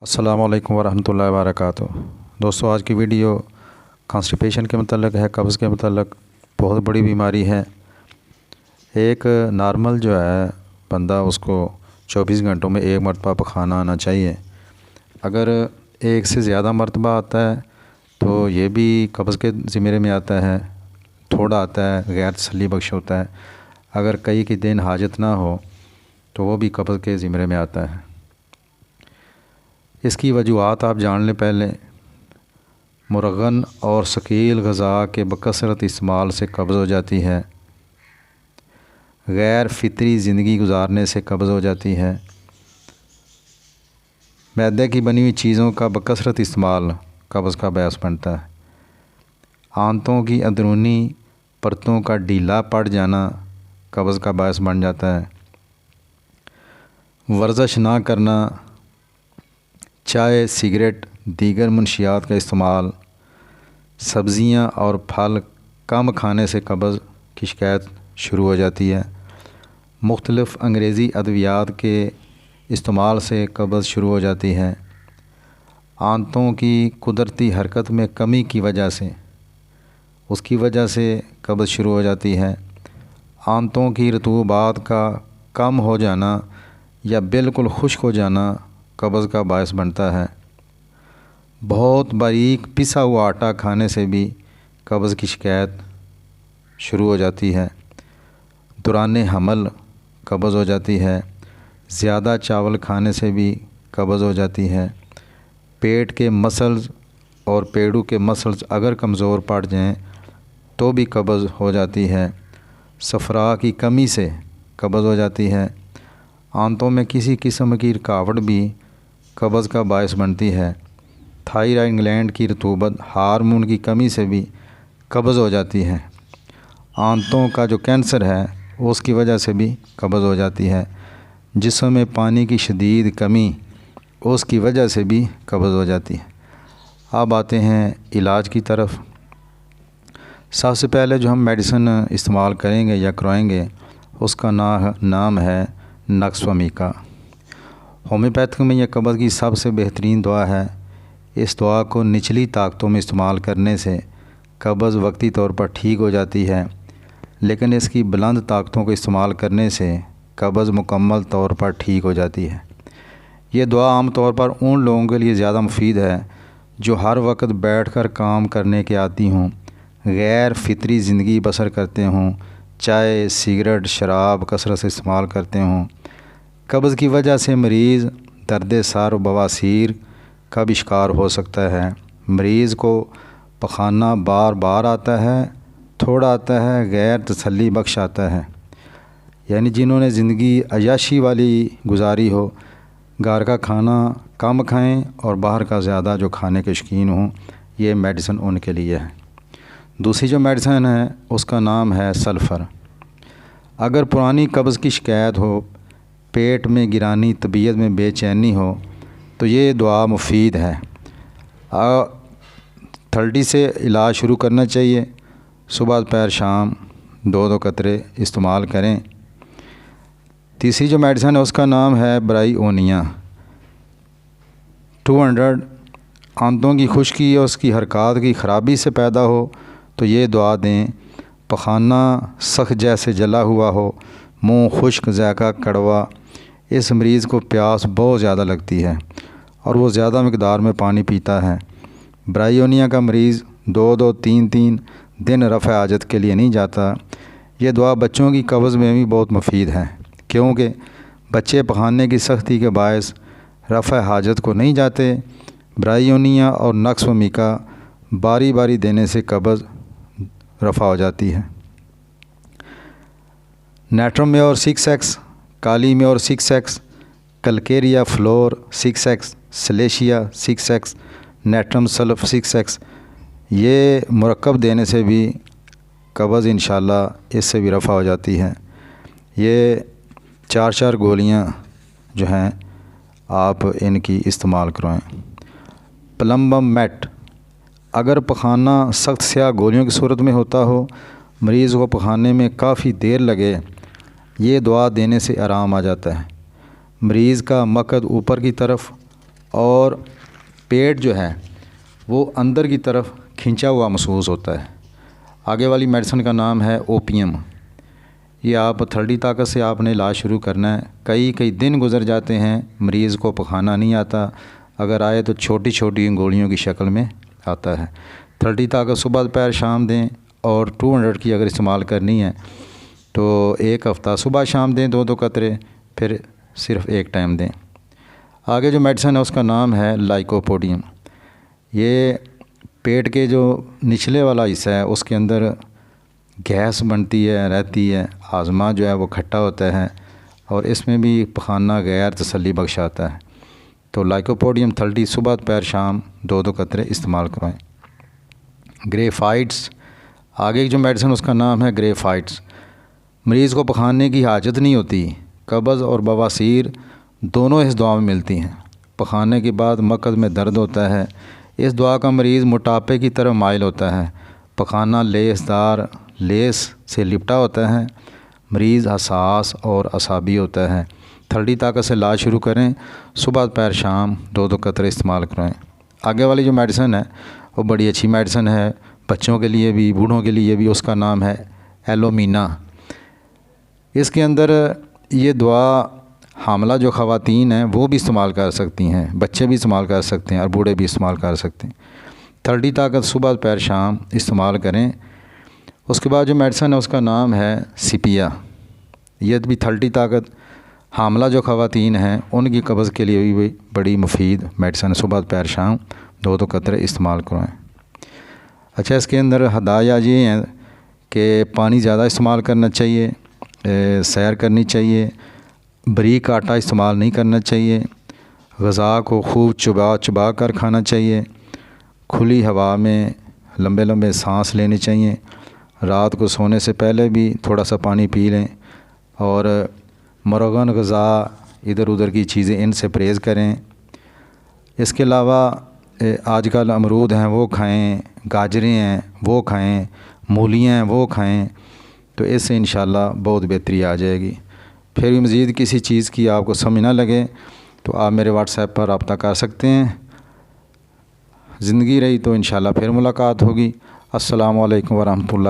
अस्सलामुअलैकुम वरहमतुल्लाहि वबरकातुहू। दोस्तों, आज की वीडियो कॉन्स्टिपेशन के मतलब है, कब्ज़ के मतलब। बहुत बड़ी बीमारी है। एक नॉर्मल जो है बंदा, उसको 24 घंटों में एक मरतबा पखाना आना चाहिए। अगर एक से ज़्यादा मरतबा आता है तो ये भी कब्ज़ के ज़िम्मे में आता है। थोड़ा आता है, गैर तसल्ली बख्श होता है। अगर कई के दिन हाजत ना हो तो वो भी कब्ज़ के ज़िम्मे में आता है। इसकी वजूहात आप जान लें। पहले मुरगन और शकील ग़ज़ा के बकसरत इस्तेमाल से कब्ज़ हो जाती है। गैर फितरी ज़िंदगी गुजारने से कब्ज़ हो जाती है। मैदे की बनी हुई चीज़ों का बकसरत इस्तेमाल कब्ज़ का बायस बनता है। आंतों की अंदरूनी परतों का ढीला पड़ जाना कब्ज़ का बायस बन जाता है। वर्जिश ना करना, चाय, सिगरेट, दीगर मुनशियात का इस्तेमाल, सब्ज़ियाँ और फल कम खाने से कब्ज़ की शिकायत शुरू हो जाती है। मुख्तलिफ़ अंग्रेज़ी अद्वियात के इस्तेमाल से कब्ज़ शुरू हो जाती है। आंतों की कुदरती हरकत में कमी की वजह से, उसकी वजह से कब्ज़ शुरू हो जाती है। आंतों की रतूबात का कम हो जाना या बिल्कुल खुश्क हो जाना कब्ज़ का बायस बनता है। बहुत बारीक पिसा हुआ आटा खाने से भी कब्ज़ की शिकायत शुरू हो जाती है। दौरान हमल कब्ज़ हो जाती है। ज़्यादा चावल खाने से भी कब्ज़ हो जाती है। पेट के मसल्स और पेड़ू के मसल्स अगर कमज़ोर पड़ जाएं तो भी कब्ज़ हो जाती है। सफ़रा की कमी से कब्ज़ हो जाती है। आंतों में किसी किस्म की रुकावट भी कब्ज़ का बायस बनती है। थायराइड ग्लैंड की रतूबत, हार्मोन की कमी से भी कब्ज़ हो जाती है। आंतों का जो कैंसर है उसकी वजह से भी कब्ज़ हो जाती है। जिस्म में पानी की शदीद कमी, उसकी वजह से भी कब्ज़ हो जाती है। अब आते हैं इलाज की तरफ। सबसे पहले जो हम मेडिसिन इस्तेमाल करेंगे या करवाएंगे उसका नाम है नक्स-व-मीका। होम्योपैथिक में यह कब्ज़ की सबसे बेहतरीन दवा है। इस दवा को निचली ताकतों में इस्तेमाल करने से कब्ज़ वक्ती तौर पर ठीक हो जाती है, लेकिन इसकी बुलंद ताकतों को इस्तेमाल करने से कब्ज़ मुकम्मल तौर पर ठीक हो जाती है। ये दवा आम तौर पर उन लोगों के लिए ज़्यादा मुफीद है जो हर वक्त बैठकर काम करने के आदी हों, गैर फितरी ज़िंदगी बसर करते हों, चाय, सिगरेट, शराब कसरत से इस्तेमाल करते हों। कब्ज़ की वजह से मरीज़ दर्द सर, बवासीर का भी शिकार हो सकता है। मरीज़ को पखाना बार बार आता है, थोड़ा आता है, गैर तसल्ली बख्श आता है। यानी जिन्होंने ज़िंदगी अय्याशी वाली गुजारी हो, घर का खाना कम खाएं और बाहर का ज़्यादा जो खाने के शौकीन हों, ये मेडिसिन उनके लिए है। दूसरी जो मेडिसिन है उसका नाम है सल्फ़र। अगर पुरानी कब्ज़ की शिकायत हो, पेट में गिरानी, तबीयत में बेचैनी हो तो ये दवा मुफीद है। 30 से इलाज शुरू करना चाहिए। सुबह दोपहर शाम 2-2 कतरे इस्तेमाल करें। तीसरी जो मेडिसिन है उसका नाम है ब्रायोनिया 200। आंतों की खुश्की और उसकी हरकत की ख़राबी से पैदा हो तो ये दवा दें। पखाना सख्त जैसे जला हुआ हो, मुंह खुश्क, ज़ायका कड़वा, इस मरीज़ को प्यास बहुत ज़्यादा लगती है और वो ज़्यादा मकदार में पानी पीता है। ब्रायोनिया का मरीज़ 2-2, 3-3 दिन रफ़ा हाजत के लिए नहीं जाता। ये दवा बच्चों की कब्ज़ में भी बहुत मुफीद है, क्योंकि बच्चे पखाने की सख्ती के बायस रफ़ा हाजत को नहीं जाते। ब्रायोनिया और नक्स-व-मीका बारी बारी देने से कब्ज़ रफ़ा हो जाती है। नेट्रम में और 6X, काली में और 6X, Calcarea floor 6X, सलेशिया 6X, natrum sulph 6X, ये मुरक्कब देने से भी कब्ज़ इंशाल्लाह इससे भी रफ़ा हो जाती है। ये 4-4 गोलियां जो हैं आप इनकी इस्तेमाल करवाएं। प्लम्बम मेट, अगर पखाना सख्त स्याह गोलियों की सूरत में होता हो, मरीज़ को पखाने में काफ़ी देर लगे, ये दवा देने से आराम आ जाता है। मरीज़ का मकद ऊपर की तरफ और पेट जो है वो अंदर की तरफ खींचा हुआ महसूस होता है। आगे वाली मेडिसिन का नाम है ओपियम। ये आप ठंडी ताकत से आपने इलाज शुरू करना है। कई दिन गुजर जाते हैं, मरीज़ को पखाना नहीं आता, अगर आए तो छोटी छोटी गोलियों की शक्ल में आता है। ठंडी ताकत सुबह दोपहर शाम दें, और 200 की अगर इस्तेमाल करनी है तो एक हफ़्ता सुबह शाम दें 2-2 कतरे, फिर सिर्फ एक टाइम दें। आगे जो मेडिसिन है उसका नाम है लाइकोपोडियम। ये पेट के जो निचले वाला हिस्सा है उसके अंदर गैस बनती है रहती है, हाजमा जो है वो खट्टा होता है और इसमें भी पखाना गैर तसल्ली बख्श आता है। तो लाइकोपोडियम 30 सुबह दोपहर शाम 2-2 कतरे इस्तेमाल करवाएं। ग्रेफाइट्स, आगे जो मेडिसिन उसका नाम है ग्रेफाइट्स। मरीज़ को पखाने की हाजत नहीं होती, कब्ज़ और बवासीर दोनों इस दवा में मिलती हैं। पखाने के बाद मकद में दर्द होता है, इस दवा का मरीज़ मोटापे की तरफ माइल होता है, पखाना लेसदार लेस से लिपटा होता है, मरीज़ हसास और असाबी होता है। ठंडी ताकत से इलाज शुरू करें, सुबह दोपहर शाम 2-2 कतरे इस्तेमाल कराएं। आगे वाली जो मेडिसिन है वो बड़ी अच्छी मेडिसिन है, बच्चों के लिए भी बूढ़ों के लिए भी। उसका नाम है एलोमीना। इसके अंदर ये दवा हामला जो ख़वातीन हैं वो भी इस्तेमाल कर सकती हैं, बच्चे भी इस्तेमाल कर सकते हैं और बूढ़े भी इस्तेमाल कर सकते हैं। ठंडी ताकत सुबह दोपहर शाम इस्तेमाल करें। उसके बाद जो मेडिसिन है उसका नाम है सिपिया। यह भी ठंडी ताकत हामला जो ख़वातीन हैं उनकी कब्ज़ के लिए भी बड़ी मुफीद मेडिसिन, सुबह दोपहर शाम 2-2 कतरे इस्तेमाल करवाएं। अच्छा, इसके अंदर हदाया ये हैं कि पानी ज़्यादा इस्तेमाल करना चाहिए, सैर करनी चाहिए, बारीक आटा इस्तेमाल नहीं करना चाहिए, ग़िज़ा को खूब चबा कर खाना चाहिए, खुली हवा में लंबे लंबे सांस लेने चाहिए, रात को सोने से पहले भी थोड़ा सा पानी पी लें, और मुरगन ग़िज़ा इधर उधर की चीज़ें इनसे परहेज़ करें। इसके अलावा आजकल अमरूद हैं वो खाएं, गाजरें हैं वो खाएं, मूलियाँ हैं वो खाएं, तो इससे इंशाल्लाह बहुत बेहतरी आ जाएगी। फिर भी मज़ीद किसी चीज़ की आपको समझ ना लगे तो आप मेरे व्हाट्सएप पर रब्ता कर सकते हैं। ज़िंदगी रही तो इंशाल्लाह फिर मुलाकात होगी। अस्सलामु अलैकुम वरहमतुल्लाह।